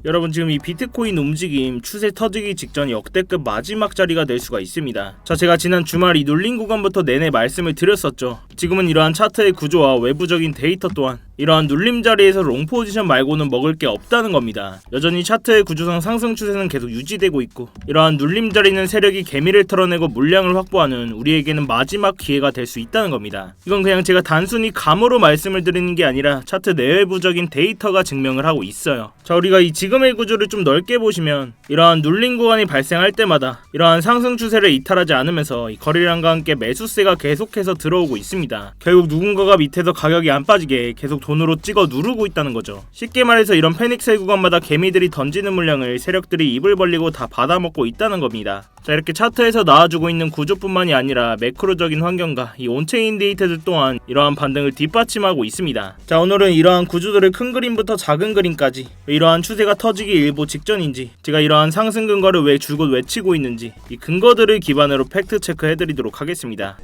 여러분 지금 이 비트코인 움직임 추세 터지기 직전 역대급 마지막 자리가 될 수가 있습니다. 자, 제가 지난 주말 이 눌린 구간부터 내내 말씀을 드렸었죠. 지금은 이러한 차트의 구조와 외부적인 데이터 또한 이러한 눌림 자리에서 롱 포지션 말고는 먹을 게 없다는 겁니다. 여전히 차트의 구조상 상승 추세는 계속 유지되고 있고 이러한 눌림 자리는 세력이 개미를 털어내고 물량을 확보하는 우리에게는 마지막 기회가 될 수 있다는 겁니다. 이건 그냥 제가 단순히 감으로 말씀을 드리는 게 아니라 차트 내외부적인 데이터가 증명을 하고 있어요. 자, 우리가 이 지금의 구조를 좀 넓게 보시면 이러한 눌림 구간이 발생할 때마다 이러한 상승 추세를 이탈하지 않으면서 이 거래량과 함께 매수세가 계속해서 들어오고 있습니다. 결국 누군가가 밑에서 가격이 안 빠지게 계속 돈으로 찍어 누르고 있다는 거죠. 쉽게 말해서 이런 패닉셀 구간마다 개미들이 던지는 물량을 세력들이 입을 벌리고 다 받아먹고 있다는 겁니다. 자, 이렇게 차트에서 나와주고 있는 구조뿐만이 아니라 매크로적인 환경과 이 온체인 데이터들 또한 이러한 반등을 뒷받침하고 있습니다. 자, 오늘은 이러한 구조들을 큰 그림부터 작은 그림까지 이러한 추세가 터지기 일보 직전인지 제가 이러한 상승 근거를 왜 줄곧 외치고 있는지 이 근거들을 기반으로 팩트 체크 해드리도록 하겠습니다.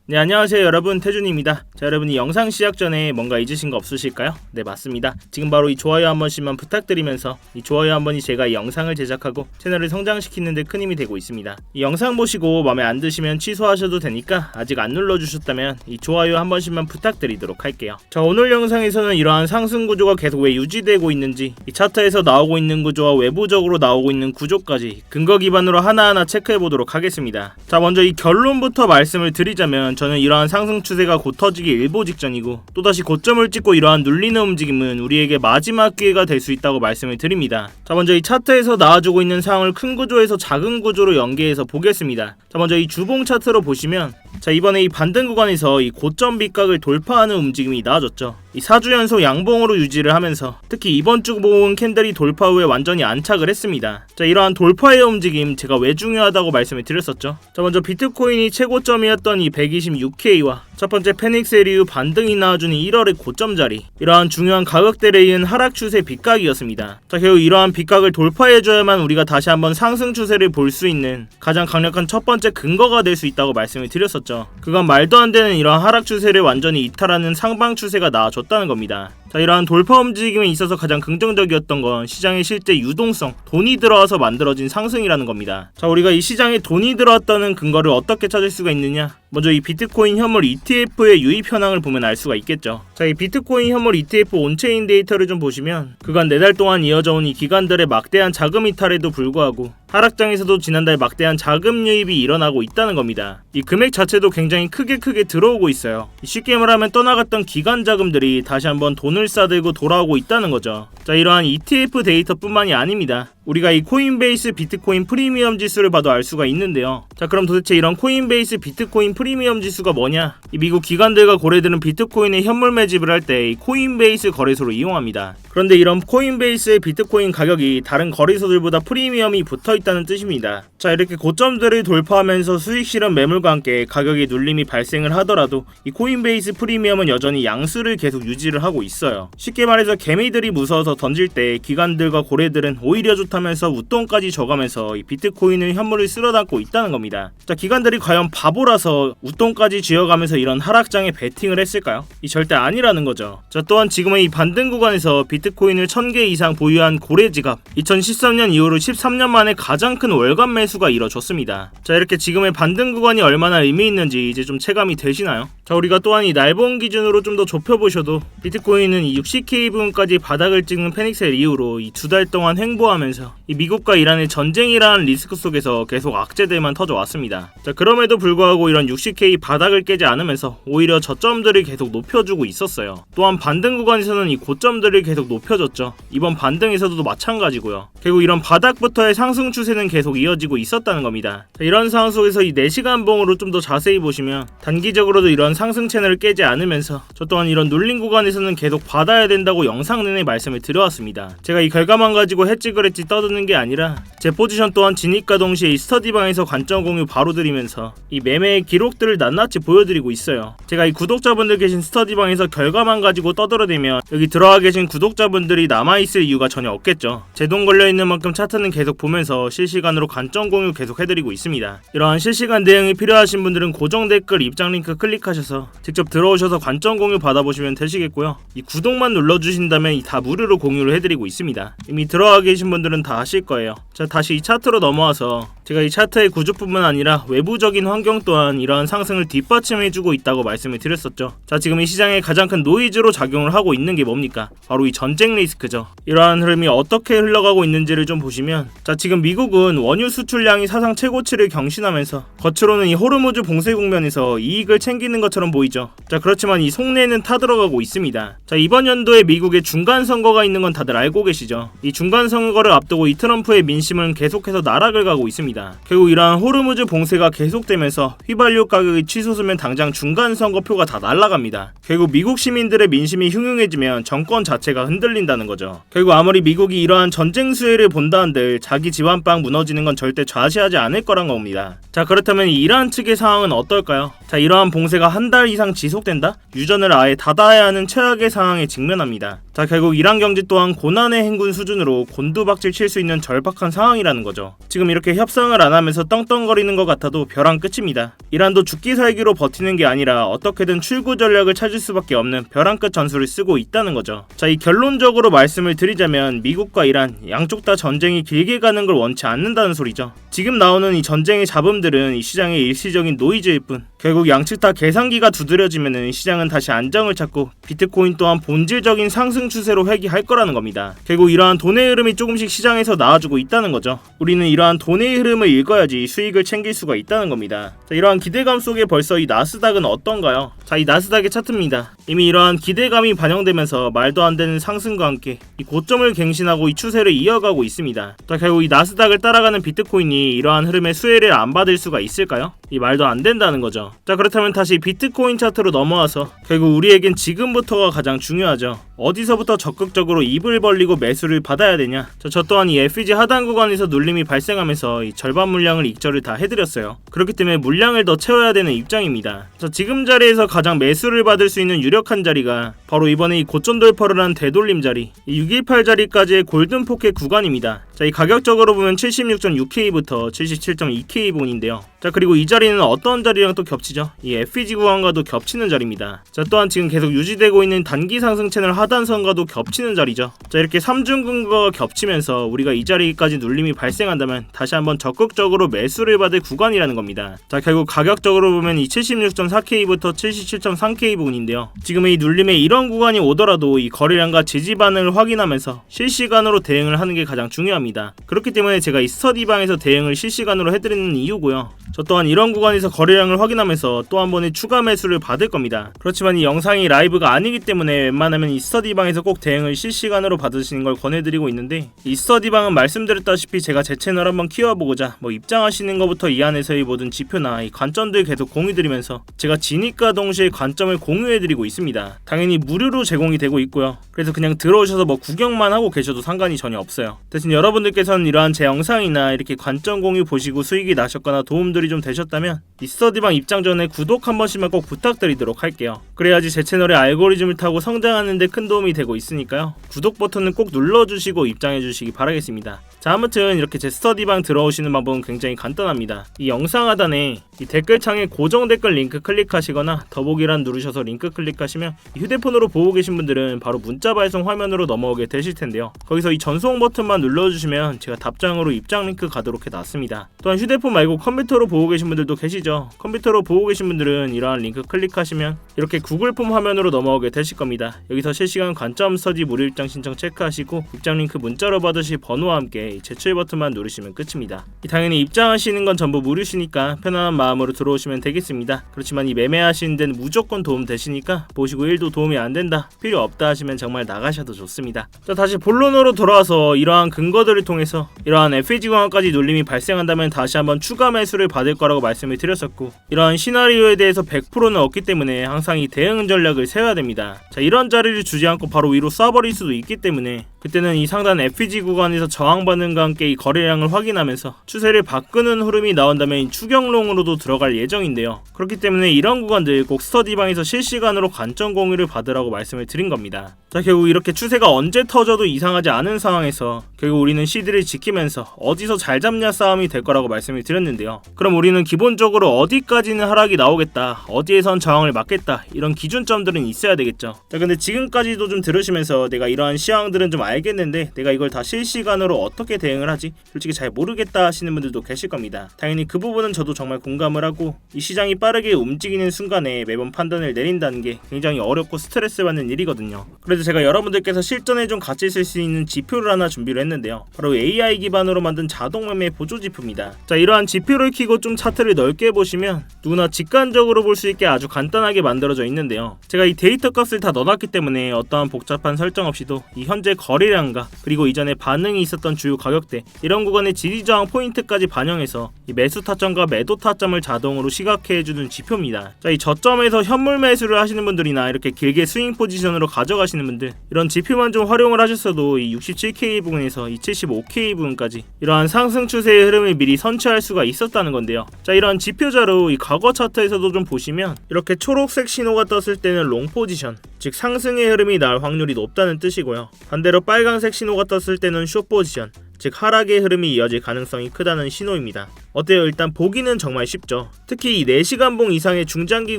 네, 안녕하세요 여러분, 태준입니다. 자, 여러분 이 영상 시작 전에 뭔가 잊으신 거 없으실까요? 네, 맞습니다. 지금 바로 이 좋아요 한 번씩만 부탁드리면서 이 좋아요 한 번이 제가 이 영상을 제작하고 채널을 성장시키는 데 큰 힘이 되고 있습니다. 이 영상 보시고 마음에 안 드시면 취소하셔도 되니까 아직 안 눌러주셨다면 이 좋아요 한 번씩만 부탁드리도록 할게요. 자, 오늘 영상에서는 이러한 상승 구조가 계속 왜 유지되고 있는지 이 차트에서 나오고 있는 구조와 외부적으로 나오고 있는 구조까지 근거 기반으로 하나하나 체크해 보도록 하겠습니다. 자, 먼저 이 결론부터 말씀을 드리자면 저는 이러한 상승 추세가 곧 터지기 일보 직전이고 또다시 고점을 찍고 이러한 눌리는 움직임은 우리에게 마지막 기회가 될 수 있다고 말씀을 드립니다. 자, 먼저 이 차트에서 나와주고 있는 상황을 큰 구조에서 작은 구조로 연계해서 보겠습니다. 자, 먼저 이 주봉 차트로 보시면 자, 이번에 이 반등 구간에서 이 고점 빗각을 돌파하는 움직임이 나와줬죠. 이 4주 연속 양봉으로 유지를 하면서 특히 이번 주 모은 캔들이 돌파 후에 완전히 안착을 했습니다. 자, 이러한 돌파의 움직임 제가 왜 중요하다고 말씀을 드렸었죠. 자, 먼저 비트코인이 최고점이었던 이 126K와 첫 번째 패닉셀 이후 반등이 나와주는 1월의 고점 자리, 이러한 중요한 가격대에 이은 하락 추세 빗각이었습니다. 자, 결국 이러한 빗각을 돌파해줘야만 우리가 다시 한번 상승 추세를 볼 수 있는 가장 강력한 첫 번째 근거가 될 수 있다고 말씀을 드렸었죠. 그건 말도 안 되는 이러한 하락 추세를 완전히 이탈하는 상방 추세가 나와줬다는 겁니다. 자, 이러한 돌파 움직임에 있어서 가장 긍정적이었던 건 시장의 실제 유동성, 돈이 들어와서 만들어진 상승이라는 겁니다. 자, 우리가 이 시장에 돈이 들어왔다는 근거를 어떻게 찾을 수가 있느냐? 먼저 이 비트코인 현물 ETF의 유입 현황을 보면 알 수가 있겠죠. 자, 이 비트코인 현물 ETF 온체인 데이터를 좀 보시면 그간 4달 동안 이어져 온 이 기관들의 막대한 자금 이탈에도 불구하고 하락장에서도 지난달 막대한 자금 유입이 일어나고 있다는 겁니다. 이 금액 자체도 굉장히 크게 들어오고 있어요. 쉽게 말하면 떠나갔던 기관 자금들이 다시 한번 돈을 싸들고 돌아오고 있다는 거죠. 자, 이러한 ETF 데이터뿐만이 아닙니다. 우리가 이 코인베이스 비트코인 프리미엄 지수를 봐도 알 수가 있는데요. 자, 그럼 도대체 이런 코인베이스 비트코인 프리미엄 지수가 뭐냐? 이 미국 기관들과 고래들은 비트코인의 현물 매집을 할 때 이 코인베이스 거래소를 이용합니다. 그런데 이런 코인베이스의 비트코인 가격이 다른 거래소들보다 프리미엄이 붙어있다는 뜻입니다. 자, 이렇게 고점들을 돌파하면서 수익 실현 매물과 함께 가격의 눌림이 발생을 하더라도 이 코인베이스 프리미엄은 여전히 양수를 계속 유지를 하고 있어요. 쉽게 말해서 개미들이 무서워서 던질 때 기관들과 고래들은 오히려 좋다면서 웃돈까지 줘가면서 이 비트코인의 현물을 쓸어담고 있다는 겁니다. 자, 기관들이 과연 바보라서 웃돈까지 쥐어가면서 이런 하락장에 베팅을 했을까요? 이 절대 아니라는 거죠. 자, 또한 지금의 이 반등 구간에서 비트코인을 1000개 이상 보유한 고래지갑 2013년 이후로 13년 만에 가장 큰 월간 매수가 이뤄졌습니다. 자, 이렇게 지금의 반등 구간이 얼마나 의미 있는지 이제 좀 체감이 되시나요? 자, 우리가 또한 이 날봉 기준으로 좀 더 좁혀보셔도 비트코인은 이 60K 부분까지 바닥을 찍는 패닉셀 이후로 이 2달 동안 횡보하면서 이 미국과 이란의 전쟁이라는 리스크 속에서 계속 악재들만 터져왔습니다. 자, 그럼에도 불구하고 이런 60K 바닥을 깨지 않으면서 오히려 저점들을 계속 높여주고 있었어요. 또한 반등 구간에서는 이 고점들을 계속 높여줬죠. 이번 반등에서도 마찬가지고요. 결국 이런 바닥부터의 상승 추세는 계속 이어지고 있었다는 겁니다. 자, 이런 상황 속에서 이 4시간 봉으로 좀 더 자세히 보시면 단기적으로도 이런 상승 채널을 깨지 않으면서 저 또한 이런 눌린 구간에서는 계속 받아야 된다고 영상 내내 말씀을 드려왔습니다. 제가 이 결과만 가지고 했지 그랬지 떠드는 게 아니라 제 포지션 또한 진입과 동시에 이 스터디방에서 관점 공유 바로 드리면서 이 매매의 기록 기록들을 낱낱이 보여드리고 있어요. 제가 이 구독자분들 계신 스터디방에서 결과만 가지고 떠들어대면 여기 들어와 계신 구독자분들이 남아있을 이유가 전혀 없겠죠. 제 돈 걸려있는 만큼 차트는 계속 보면서 실시간으로 관점 공유 계속 해드리고 있습니다. 이러한 실시간 대응이 필요하신 분들은 고정 댓글 입장 링크 클릭하셔서 직접 들어오셔서 관점 공유 받아보시면 되시겠고요. 이 구독만 눌러주신다면 다 무료로 공유를 해드리고 있습니다. 이미 들어와 계신 분들은 다 아실 거예요. 자, 다시 이 차트로 넘어와서 제가 이 차트의 구조뿐만 아니라 외부적인 환경 또한 이러한 상승을 뒷받침해주고 있다고 말씀을 드렸었죠. 자, 지금 이 시장에 가장 큰 노이즈로 작용을 하고 있는 게 뭡니까? 바로 이 전쟁 리스크죠. 이러한 흐름이 어떻게 흘러가고 있는지를 좀 보시면, 자, 지금 미국은 원유 수출량이 사상 최고치를 경신하면서 겉으로는 이 호르무즈 봉쇄 국면에서 이익을 챙기는 것처럼 보이죠. 자, 그렇지만 이 속내는 타들어가고 있습니다. 자, 이번 연도에 미국에 중간 선거가 있는 건 다들 알고 계시죠. 이 중간 선거를 앞두고 이 트럼프의 민심은 계속해서 나락을 가고 있습니다. 결국 이러한 호르무즈 봉쇄가 계속되면서 휘발유 가격이 치솟으면 당장 중간 선거표가 다 날아갑니다. 결국 미국 시민들의 민심이 흉흉해지면 정권 자체가 흔들린다는 거죠. 결국 아무리 미국이 이러한 전쟁 수혜를 본다 한들 자기 집 안방 무너지는 건 절대 좌시하지 않을 거란 겁니다. 자, 그렇다면 이 이란 측의 상황은 어떨까요? 자, 이러한 봉쇄가 한 달 이상 지속된다? 유전을 아예 닫아야 하는 최악의 상황에 직면합니다. 자, 결국 이란 경제 또한 고난의 행군 수준으로 곤두박질 칠 수 있는 절박한 상황이라는 거죠. 지금 이렇게 협상을 안 하면서 떵떵거리는 것 같아도 벼랑 끝입니다. 이란도 죽기 살기로 버티는 게 아니라 어떻게든 출구 전략을 찾을 수밖에 없는 벼랑 끝 전술을 쓰고 있다는 거죠. 자, 이 결론적으로 말씀을 드리자면 미국과 이란 양쪽 다 전쟁이 길게 가는 걸 원치 않는다는 소리죠. 지금 나오는 이 전쟁의 잡음들은 이 시장의 일시적인 노이즈일 뿐, 결국 양측 다 계산기가 두드려지면은 시장은 다시 안정을 찾고 비트코인 또한 본질적인 상승 추세로 회귀할 거라는 겁니다. 결국 이러한 돈의 흐름이 조금씩 시장에서 나와주고 있다는 거죠. 우리는 이러한 돈의 흐름을 읽어야지 수익을 챙길 수가 있다는 겁니다. 자, 이러한 기대감 속에 벌써 이 나스닥은 어떤가요? 자, 이 나스닥의 차트입니다. 이미 이러한 기대감이 반영되면서 말도 안 되는 상승과 함께 이 고점을 갱신하고 이 추세를 이어가고 있습니다. 자, 결국 이 나스닥을 따라가는 비트코인이 이러한 흐름의 수혜를 안 받을 수가 있을까요? 이 말도 안 된다는 거죠. 자, 그렇다면 다시 비트코인 차트로 넘어와서 결국 우리에겐 지금부터가 가장 중요하죠. 어디서부터 적극적으로 입을 벌리고 매수를 받아야 되냐? 저 또한 이 FEG 하단 구간에서 눌림이 발생하면서 이 절반 물량을 익절을 다 해드렸어요. 그렇기 때문에 물량을 더 채워야 되는 입장입니다. 자, 지금 자리에서 가장 매수를 받을 수 있는 유력한 자리가 바로 이번에 이 고점 돌파를 한 되돌림 자리, 이 618 자리까지의 골든 포켓 구간입니다. 자, 이 가격적으로 보면 76.6K부터 77.2K 본인데요. 자, 그리고 이 자리는 어떤 자리랑 또 겹치죠? 이 FEG 구간과도 겹치는 자리입니다. 자, 또한 지금 계속 유지되고 있는 단기 상승 채널 하단선과도 겹치는 자리죠. 자, 이렇게 3중근거가 겹치면서 우리가 이 자리까지 눌림이 발생한다면 다시 한번 적극적으로 매수를 받을 구간이라는 겁니다. 자, 결국 가격적으로 보면 이 76.4K부터 77.3K 부분인데요. 지금 이 눌림에 이런 구간이 오더라도 이 거래량과 지지 반응을 확인하면서 실시간으로 대응을 하는 게 가장 중요합니다. 그렇기 때문에 제가 이 스터디방에서 대응을 실시간으로 해드리는 이유고요. 저 또한 이런 구간에서 거래량을 확인하면서 또 한 번의 추가 매수를 받을 겁니다. 그렇지만 이 영상이 라이브가 아니기 때문에 웬만하면 이 스터디방에서 꼭 대응을 실시간으로 받으시는 걸 권해드리고 있는데, 이 스터디방은 말씀드렸다시피 제가 제 채널 한번 키워보고자 입장하시는 것부터 이 안에서의 모든 지표나 이 관점들 계속 공유드리면서 제가 진입과 동시에 관점을 공유해드리고 있습니다. 당연히 무료로 제공이 되고 있고요. 그래서 그냥 들어오셔서 구경만 하고 계셔도 상관이 전혀 없어요. 대신 여러분들께서는 이러한 제 영상이나 이렇게 관점 공유 보시고 수익이 나셨거나 도움들이 좀 되셨다면 이 스터디방 입장 전에 구독 한 번씩만 꼭 부탁드리도록 할게요. 그래야지 제 채널의 알고리즘을 타고 성장하는 데 큰 도움이 되고 있으니까요. 구독 버튼은 꼭 눌러주시고 입장해주시기 바라겠습니다. 자, 아무튼 이렇게 제 스터디방 들어오시는 방법은 굉장히 간단합니다. 이 영상 하단에 이 댓글창에 고정 댓글 링크 클릭하시거나 더보기란 누르셔서 링크 클릭하시면 휴대폰으로 보고 계신 분들은 바로 문자 발송 화면으로 넘어오게 되실 텐데요. 거기서 이 전송 버튼만 눌러주시면 제가 답장으로 입장 링크 가도록 해놨습니다. 또한 휴대폰 말고 컴퓨터로 보고 계신 분들도 계시죠. 컴퓨터로 보고 계신 분들은 이러한 링크 클릭하시면 이렇게 구글 폼 화면으로 넘어오게 되실 겁니다. 여기서 실시간 관점 스터디 무료 입장 신청 체크하시고 입장 링크 문자로 받으실 번호와 함께 제출 버튼만 누르시면 끝입니다. 당연히 입장하시는 건 전부 무료시니까 편안한 마음으로 들어오시면 되겠습니다. 그렇지만 이 매매하시는 데는 무조건 도움 되시니까 보시고 1도 도움이 안 된다, 필요 없다 하시면 정말 나가셔도 좋습니다. 자, 다시 본론으로 돌아와서 이러한 근거들을 통해서 이러한 FAG 구간까지 눌림이 발생한다면 다시 한번 추가 매수를 받을 거라고 말씀을 드렸었고, 이러한 시나리오에 대해서 100%는 없기 때문에 항상 이 대응 전략을 세워야 됩니다. 자, 이런 자리를 주지 않고 바로 위로 쏴버릴 수도 있기 때문에 그때는 이 상단 FG 구간에서 저항 반응과 함께 이 거래량을 확인하면서 추세를 바꾸는 흐름이 나온다면 이 추격롱으로도 들어갈 예정인데요. 그렇기 때문에 이런 구간들 꼭 스터디방에서 실시간으로 관점 공유를 받으라고 말씀을 드린 겁니다. 자, 결국 이렇게 추세가 언제 터져도 이상하지 않은 상황에서 결국 우리는 CD를 지키면서 어디서 잘 잡냐 싸움이 될 거라고 말씀을 드렸는데요. 그럼 우리는 기본적으로 어디까지는 하락이 나오겠다, 어디에선 저항을 맞겠다, 이런 기준점들은 있어야 되겠죠. 자, 근데 지금까지도 좀 들으시면서 내가 이러한 시황들은 좀 알겠는데 내가 이걸 다 실시간으로 어떻게 대응을 하지? 솔직히 잘 모르겠다 하시는 분들도 계실 겁니다. 당연히 그 부분은 저도 정말 공감을 하고, 이 시장이 빠르게 움직이는 순간에 매번 판단을 내린다는 게 굉장히 어렵고 스트레스 받는 일이거든요. 그래서 제가 여러분들께서 실전에 좀 같이 쓸 수 있는 지표를 하나 준비를 했는데요. 바로 AI 기반으로 만든 자동 매매 보조 지표입니다. 자, 이러한 지표를 켜고 좀 차트를 넓게 보시면 누구나 직관적으로 볼 수 있게 아주 간단하게 만들어져 있는데요. 제가 이 데이터 값을 다 넣어놨기 때문에 어떠한 복잡한 설정 없이도 이 현재 거래량과 그리고 이전에 반응이 있었던 주요 가격대, 이런 구간의 지지저항 포인트까지 반영해서 이 매수 타점과 매도 타점을 자동으로 시각화해주는 지표입니다. 자, 이 저점에서 현물 매수를 하시는 분들이나 이렇게 길게 스윙 포지션으로 가져가시는 분들, 이런 지표만 좀 활용을 하셨어도 이 67K 부근에서 이 75K 부근까지 이러한 상승 추세의 흐름을 미리 선취할 수가 있었다는 건데요. 자, 이런 지표자로 이 과거 차트에서도 좀 보시면 이렇게 초록색 신호가 떴을 때는 롱 포지션, 즉 상승의 흐름이 날 확률이 높다는 뜻이고요. 반대로 빨간색 신호가 떴을 때는 숏 포지션, 즉 하락의 흐름이 이어질 가능성이 크다는 신호입니다. 어때요? 일단 보기는 정말 쉽죠. 특히 이 4시간봉 이상의 중장기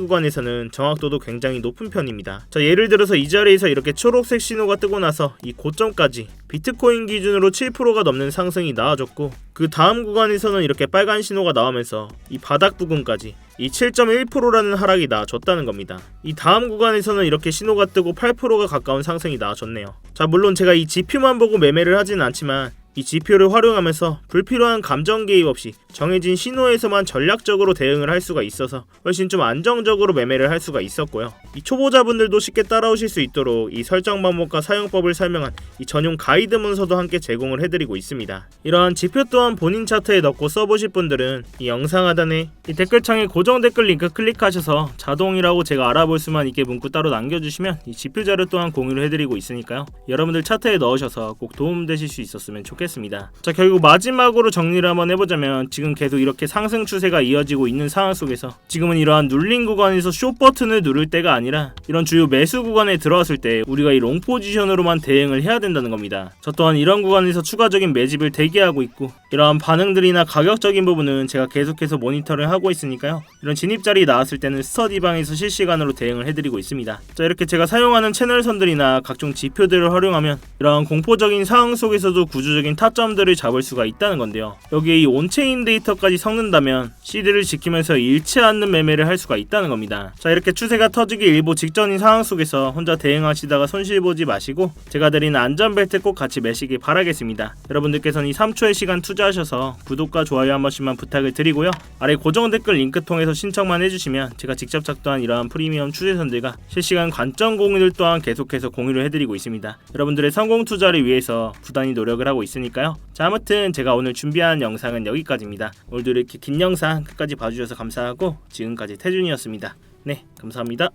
구간에서는 정확도도 굉장히 높은 편입니다. 자, 예를 들어서 이 자리에서 이렇게 초록색 신호가 뜨고 나서 이 고점까지 비트코인 기준으로 7%가 넘는 상승이 나와줬고, 그 다음 구간에서는 이렇게 빨간 신호가 나오면서 이 바닥 부근까지 이 7.1%라는 하락이 나와줬다는 겁니다. 이 다음 구간에서는 이렇게 신호가 뜨고 8%가 가까운 상승이 나와줬네요. 자, 물론 제가 이 지표만 보고 매매를 하지는 않지만 이 지표를 활용하면서 불필요한 감정 개입 없이 정해진 신호에서만 전략적으로 대응을 할 수가 있어서 훨씬 좀 안정적으로 매매를 할 수가 있었고요. 이 초보자분들도 쉽게 따라오실 수 있도록 이 설정 방법과 사용법을 설명한 이 전용 가이드 문서도 함께 제공을 해드리고 있습니다. 이러한 지표 또한 본인 차트에 넣고 써보실 분들은 이 영상 하단에 이 댓글창에 고정 댓글 링크 클릭하셔서 자동이라고 제가 알아볼 수만 있게 문구 따로 남겨주시면 이 지표 자료 또한 공유를 해드리고 있으니까요. 여러분들 차트에 넣으셔서 꼭 도움되실 수 있었으면 좋겠습니다. 자, 결국 마지막으로 정리를 한번 해보자면 지금 계속 이렇게 상승 추세가 이어지고 있는 상황 속에서 지금은 이러한 눌린 구간에서 숏 버튼을 누를 때가 아니라 이런 주요 매수 구간에 들어왔을 때 우리가 이 롱 포지션으로만 대응을 해야 된다는 겁니다. 저 또한 이런 구간에서 추가적인 매집을 대기하고 있고, 이러한 반응들이나 가격적인 부분은 제가 계속해서 모니터를 하고 있으니까요. 이런 진입자리 나왔을 때는 스터디방에서 실시간으로 대응을 해드리고 있습니다. 자, 이렇게 제가 사용하는 채널선들이나 각종 지표들을 활용하면 이러한 공포적인 상황 속에서도 구조적인 타점들을 잡을 수가 있다는 건데요. 여기에 이 온체인 데이터까지 섞는다면 CD를 지키면서 잃지 않는 매매를 할 수가 있다는 겁니다. 자, 이렇게 추세가 터지기 일보 직전인 상황 속에서 혼자 대응하시다가 손실 보지 마시고 제가 드리는 안전벨트 꼭 같이 매시길 바라겠습니다. 여러분들께서는 이 3초의 시간 투자하셔서 구독과 좋아요 한 번씩만 부탁을 드리고요. 아래 고정 댓글 링크 통해서 신청만 해주시면 제가 직접 작도한 이러한 프리미엄 추세선들과 실시간 관점 공유를 또한 계속해서 공유를 해드리고 있습니다. 여러분들의 성공 투자를 위해서 부단히 노력을 하고 있으니까요. 자, 아무튼 제가 오늘 준비한 영상은 여기까지입니다. 오늘도 이렇게 긴 영상 끝까지 봐주셔서 감사하고 지금까지 태준이었습니다. 네, 감사합니다.